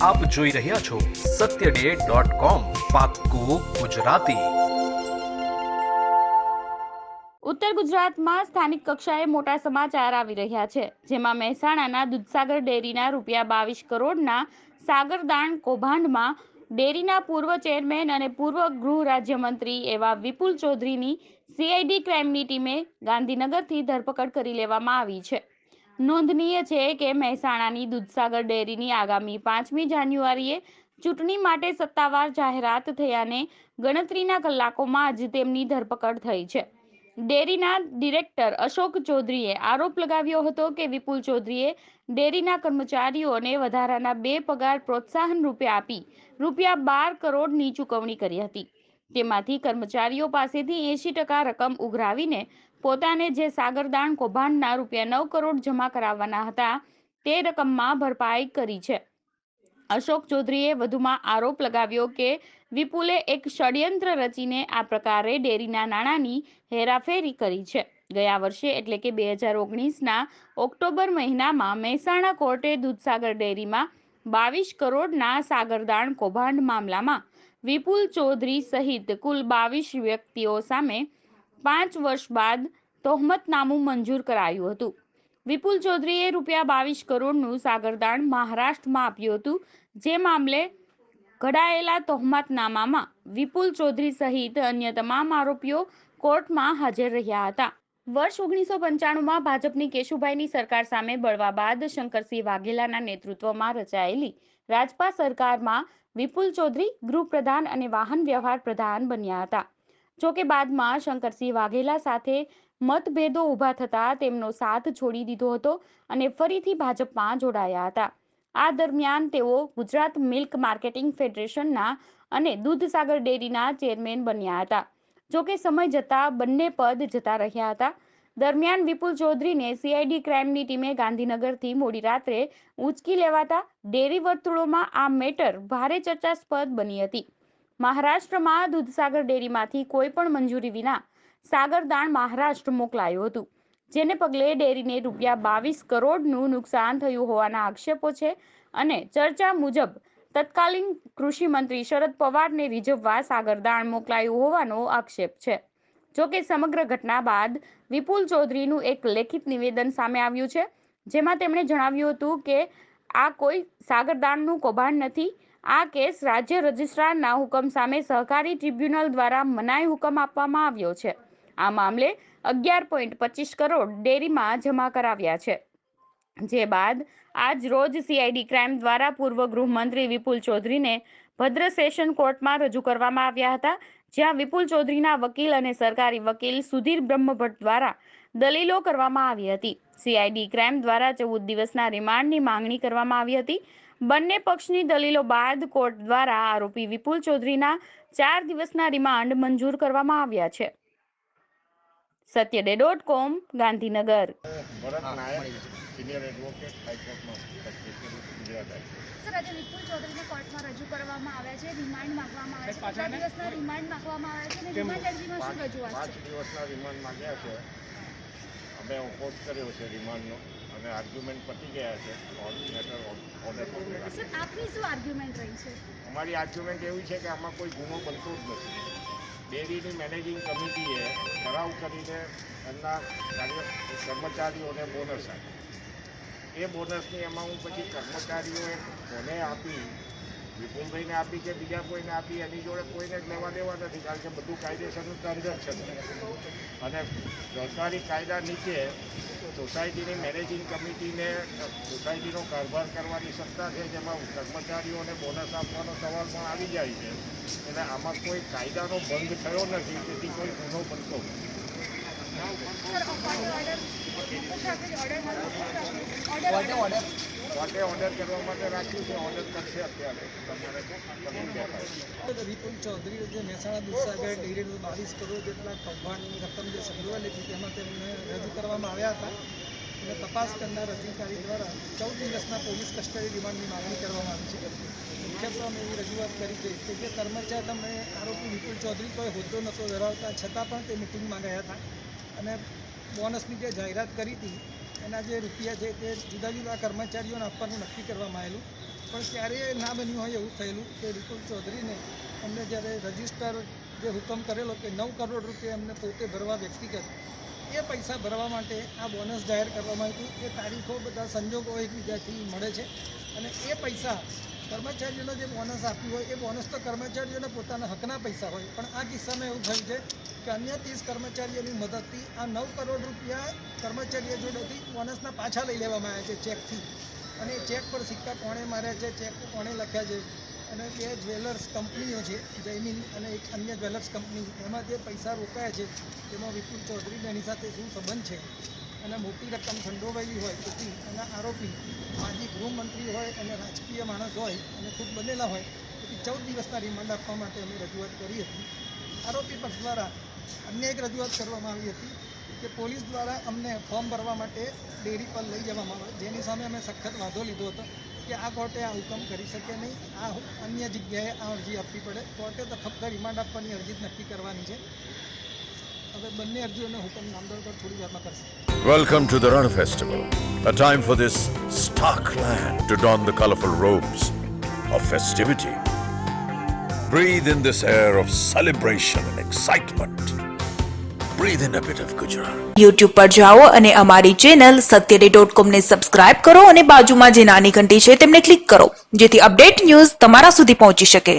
આપ જોઈ રહ્યા છો satyday.com પાક્કું ગુજરાતી। ઉત્તર ગુજરાતમાં સ્થાનિક કક્ષાએ મોટા સમાચાર આવી રહ્યા છે, જેમાં મહેસાણાના દૂધસાગર ડેરીના ₹22 કરોડના સાગરદાણ કૌભાંડમાં ડેરીના પૂર્વ ચેરમેન અને પૂર્વ ગૃહ રાજ્યમંત્રી એવા વિપુલ ચૌધરીની CID ક્રાઇમની ટીમે ગાંધીનગરથી ધરપકડ કરી લેવામાં આવી છે। નોંધનીય છે કે મહેસાણાની દૂધસાગર ડેરીની આગામી 5મી જાન્યુઆરીએ ચૂંટણી માટે સત્તાવાર જાહેરાત થયાને ગણતરીના કલાકોમાં જ તેમની ધરપકડ થઈ છે। ડેરીના ડિરેક્ટર અશોક ચૌધરીએ આરોપ લગાવ્યો હતો કે વિપુલ ચૌધરીએ ડેરીના કર્મચારીઓને વધારાના 2 પગાર પ્રોત્સાહન રૂપે આપી ₹12 કરોડની ચૂકવણી કરી હતી। તેમાંથી કર્મચારીઓ પાસેથી 80% રકમ ઉઘરાવીને પોતાને જે સાગરદાણ કૌભાંડના ₹9 કરોડ જમા કરાવવાના હતા તે રકમમાં ભરપાઈ કરી છે। અશોક ચૌધરીએ વધુમાં આરોપ લગાવ્યો કે વિપુલે એક ષડયંત્ર રચીને આ પ્રકારે ડેરીના નાણાંની હેરાફેરી કરી છે। ગયા વર્ષે એટલે કે 2019ના ઓક્ટોબર મહિનામાં મહેસાણા કોર્ટે દૂધસાગર ડેરીમાં 22 કરોડના સાગરદાણ કૌભાંડ મામલામાં વિપુલ ચૌધરી સહિત કુલ 22 વ્યક્તિઓ સામે 5 વર્ષ બાદ તહોમતનામું મંજૂર કરાયું હતું। વિપુલ ચૌધરીએ ₹22 કરોડનું સાગરદાણ મહારાષ્ટ્રમાં આપ્યું હતું, જે મામલે ઘડાયેલા તહોમતનામામાં વિપુલ ચૌધરી સહિત અન્ય તમામ આરોપીઓ કોર્ટમાં હાજર રહ્યા હતા। વર્ષ 1995માં ભાજપની કેશુભાઈની સરકાર સામે બળવા બાદ શંકરસિંહ વાઘેલાના નેતૃત્વમાં રચાયેલી રાજપા સરકારમાં વિપુલ ચૌધરી ગૃહપ્રધાન અને વાહન વ્યવહાર પ્રધાન બન્યા હતા। જોકે બાદમાં શંકરસિંહ વાઘેલા સાથે મતભેદો ઊભા થતા તેમનો સાથ છોડી દીધો હતો અને ફરીથી ભાજપમાં જોડાયા હતા। આ દરમિયાન તેઓ ગુજરાત મિલ્ક માર્કેટિંગ ફેડરેશનના અને દૂધસાગર ડેરીના ચેરમેન બન્યા હતા। જોકે સમય જતાં બંને પદ જતા રહ્યા હતા। દરમિયાન વિપુલ ચૌધરીને CID ક્રાઇમની ટીમે ગાંધીનગરથી મોડી રાત્રે ઉંચકી લેવાતા ડેરી વર્તુળોમાં આ મેટર ભારે ચર્ચાસ્પદ બની હતી। મહારાષ્ટ્રમાં દૂધસાગર ડેરીમાંથી કોઈ પણ મંજૂરી વિના સાગરદાણ મહારાષ્ટ્ર મોકલાયું હતું, જેને પગલે ડેરીને ₹22 કરોડનું નુકસાન થયું હોવાના આક્ષેપો છે અને ચર્ચા મુજબ તત્કાલીન કૃષિ મંત્રી શરદ પવારને રીઝવવા સાગરદાણ મોકલાયું હોવાનો આક્ષેપ છે। જોકે સમગ્ર ઘટના બાદ વિપુલ ચૌધરીનું એક લેખિત નિવેદન સામે આવ્યું છે, જેમાં તેમણે જણાવ્યું હતું કે આ કોઈ સાગરદાણનું કૌભાંડ નથી। આ કેસ રાજ્ય રજિસ્ટ્રારના હુકમ સામે સહકારી ટ્રિબ્યુનલ દ્વારા મનાઈ હુકમ આપવામાં આવ્યો છે। આ મામલે 11.25 કરોડ ડેરીમાં જમા કરાવ્યા છે, જે બાદ આજ રોજ CID ક્રાઇમ દ્વારા પૂર્વ ગૃહમંત્રી વિપુલ ચૌધરીને ભદ્ર સેશન કોર્ટમાં રજૂ કરવામાં આવ્યા હતા, જ્યાં વિપુલ ચૌધરીના વકીલ અને સરકારી વકીલ સુધીર બ્રહ્મભટ્ટ દ્વારા દલીલો કરવામાં આવી હતી। CID ક્રાઇમ દ્વારા 14 દિવસના રિમાન્ડની માંગણી કરવામાં આવી હતી। બંને પક્ષની દલીલો બાદ કોર્ટ દ્વારા આરોપી વિપુલ ચૌધરીના 4 દિવસના રિમાન્ડ મંજૂર કરવામાં આવ્યા છે। satyday.com ગાંધીનગર। સર, આજે વિપુલ ચૌધરીને કોર્ટમાં રજૂ કરવામાં આવ્યા છે, રિમાન્ડ માંગવામાં આવ્યા છે, કેટલા દિવસના રિમાન્ડ માંગવામાં આવ્યા છે અને રિમાન્ડ અરજીમાં શું રજૂઆત છે? 5 દિવસના રિમાન્ડ માંગ્યા છે। અમે પોસ્ટ કર્યો છે રિમાન્ડનો અને આર્ગ્યુમેન્ટ પતી ગયા છે। ઓર્ડર સર, આપની શું આર્ગ્યુમેન્ટ રહી છે? અમારી આર્ગ્યુમેન્ટ એવી છે કે આમાં કોઈ ગુનો બનતો જ નથી। ડેરીની મેનેજિંગ કમિટીએ ઠરાવ કરીને એમના કર્મચારીઓને બોનસ આપી। એ બોનસની અમાઉન્ટ પછી કર્મચારીઓએ કોને આપી, વિપુલભાઈને આપી કે બીજા કોઈને આપી, એની જોડે કોઈને જ લેવા દેવા નથી, કારણ કે બધું કાયદેસરનું ટ્રાન્ઝેક્શન છે અને સરકારી કાયદા નીચે સોસાયટીની મેનેજિંગ કમિટીને સોસાયટીનો કારભાર કરવાની સત્તા છે, જેમાં કર્મચારીઓને બોનસ આપવાનો સવાલ પણ આવી જાય છે। એટલે આમાં કોઈ કાયદાનો ભંગ થયો નથી, તેથી કોઈ ગુનો બનતો નથી। કોર્ટે ઓર્ડર કરવા માટે રાખ્યું છે, ઓર્ડર કરશે અત્યારે। તમારે વિપુલ ચૌધરી જે મહેસાણા દૂધસાગર ડેરીનું 22 કરોડ જેટલા કૌભાંડની રકમ જે સંગ્રહાયેલી હતી તેમાં તેમને રજૂ કરવામાં આવ્યા હતા અને તપાસ કરનાર અધિકારી દ્વારા 14 દિવસના પોલીસ કસ્ટડી રિમાન્ડની માંગણી કરવામાં આવી છે। મુખ્યત્વે અમે એવી રજૂઆત કરી છે કે જે કર્મચારી તમે આરોપી વિપુલ ચૌધરી કોઈ હોદ્દો નહોતો ધરાવતા છતાં પણ તે મિટિંગમાં ગયા હતા અને બોનસની જે જાહેરાત કરી હતી એના જે રૂપિયા છે તે જુદા જુદા કર્મચારીઓને આપવાનું નક્કી કરવામાં આવેલું પણ ક્યારેય ના બન્યું હોય એવું થયેલું કે વિપુલ ચૌધરીને અમને જ્યારે રજિસ્ટર જે હુકમ કરેલો કે 9 કરોડ રૂપિયા એમને પોતે ભરવા વ્યક્તિગત, એ પૈસા ભરવા માટે આ બોનસ જાહેર કરવામાં આવ્યું. એ તારીખો બધા સંજોગો એકબીજાથી મળે છે અને એ પૈસા કર્મચારીઓને જે બોનસ આપ્યું હોય એ બોનસ તો કર્મચારીઓને પોતાના હકના પૈસા હોય, પણ આ કિસ્સામાં એવું થયું છે કે અન્ય 30 કર્મચારીઓની મદદથી આ 9 કરોડ રૂપિયા કર્મચારીઓ જોડેથી બોનસના પાછા લઈ લેવામાં આવ્યા છે ચેકથી. અને એ ચેક પર સિક્કા કોણે માર્યા છે, ચેક કોણે લખ્યા છે, અને 2 જ્વેલર્સ કંપનીઓ છે, જયમીન અને એક અન્ય જ્વેલર્સ કંપની, એમાં જે પૈસા રોકાયા છે તેમાં વિપુલ ચૌધરીને એની સાથે શું સંબંધ છે અને મોટી રકમ સંડોવાયેલી હોય તેથી એના આરોપી માજી ગૃહમંત્રી હોય અને રાજકીય માણસ હોય અને ખૂબ બનેલા હોય તેથી 14 દિવસના રિમાન્ડ આપવા માટે અમે રજૂઆત કરી હતી. આરોપી પક્ષ દ્વારા અન્ય એક રજૂઆત કરવામાં આવી હતી કે પોલીસ દ્વારા અમને ફોર્મ ભરવા માટે ડેરી પર લઈ જવામાં આવે, જેની સામે અમે સખત વાંધો લીધો હતો કે આ કોર્ટે આ હુકમ કરી શકે નહીં, આ અન્ય જગ્યાએ આ અરજી આપવી પડે. કોર્ટે તો ફક્ત રિમાન્ડ આપવાની અરજી જ નક્કી કરવાની છે. હવે બંને અરજીઓનો હુકમ નામદાર પર થોડી વારમાં કરશે. Welcome to the Ran Festival, a time for this stark land to don the colorful robes of festivity. Breathe in this air of celebration and excitement. Breathe in a bit of Gujarat. YouTube પર જાઓ અને અમારી channel satyday.com ને subscribe કરો અને બાજુમાં જે નાની ઘંટી છે તેમને ક્લિક કરો જેથી અપડેટ ન્યૂઝ તમારા સુધી પહોંચી શકે.